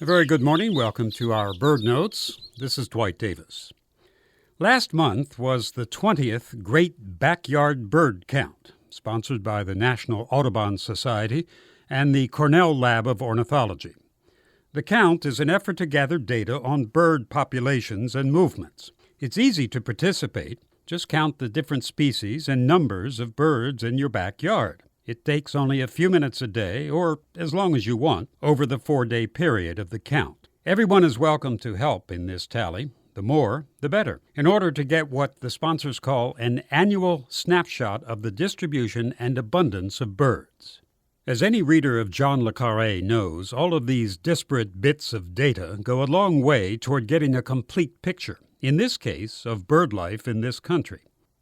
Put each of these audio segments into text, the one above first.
A very good morning. Welcome to our Bird Notes. This is Dwight Davis. Last month was the 20th Great Backyard Bird Count, sponsored by the National Audubon Society and the Cornell Lab of Ornithology. The count is an effort to gather data on bird populations and movements. It's easy to participate. Just count the different species and numbers of birds in your backyard. It takes only a few minutes a day, or as long as you want, over the 4-day period of the count. Everyone is welcome to help in this tally. The more, the better, in order to get what the sponsors call an annual snapshot of the distribution and abundance of birds. As any reader of John le Carré knows, all of these disparate bits of data go a long way toward getting a complete picture, in this case, of bird life in this country.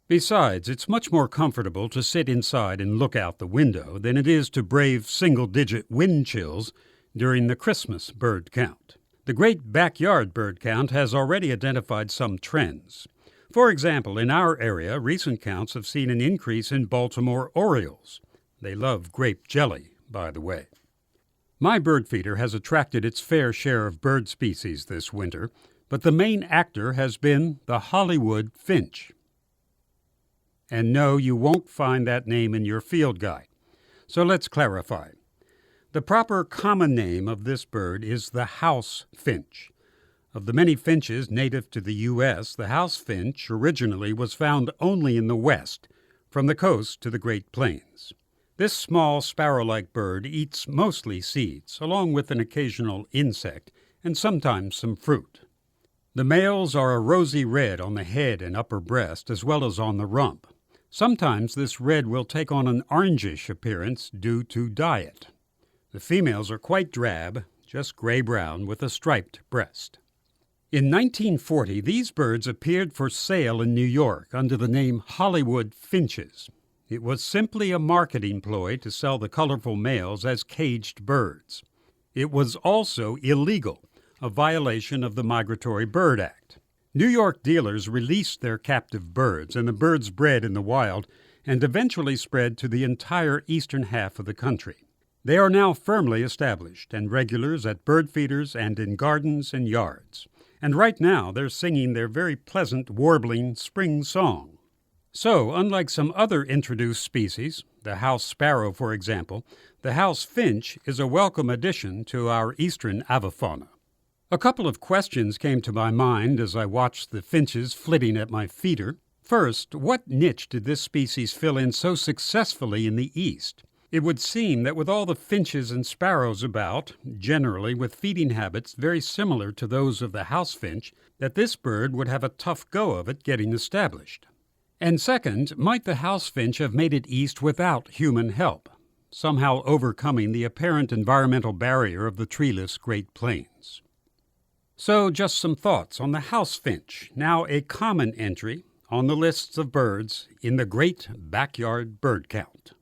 Besides, it's much more comfortable to sit inside and look out the window than it is to brave single-digit wind chills during the Christmas bird count. The Great Backyard Bird Count has already identified some trends. For example, in our area, recent counts have seen an increase in Baltimore orioles. They love grape jelly, by the way. My bird feeder has attracted its fair share of bird species this winter, but the main actor has been the Hollywood finch. And no, you won't find that name in your field guide. So let's clarify. The proper common name of this bird is the house finch. Of the many finches native to the U.S., the house finch originally was found only in the West, from the coast to the Great Plains. This small sparrow-like bird eats mostly seeds, along with an occasional insect, and sometimes some fruit. The males are a rosy red on the head and upper breast, as well as on the rump. Sometimes this red will take on an orangish appearance due to diet. The females are quite drab, just gray-brown with a striped breast. In 1940, these birds appeared for sale in New York under the name Hollywood finches. It was simply a marketing ploy to sell the colorful males as caged birds. It was also illegal, a violation of the Migratory Bird Act. New York dealers released their captive birds, and the birds bred in the wild and eventually spread to the entire eastern half of the country. They are now firmly established and regulars at bird feeders and in gardens and yards. And right now they're singing their very pleasant, warbling spring song. So, unlike some other introduced species, the house sparrow, for example, the house finch is a welcome addition to our eastern avifauna. A couple of questions came to my mind as I watched the finches flitting at my feeder. First, what niche did this species fill in so successfully in the East? It would seem that with all the finches and sparrows about, generally with feeding habits very similar to those of the house finch, that this bird would have a tough go of it getting established. And second, might the house finch have made it east without human help, somehow overcoming the apparent environmental barrier of the treeless Great Plains? So just some thoughts on the house finch, now a common entry on the lists of birds in the Great Backyard Bird Count.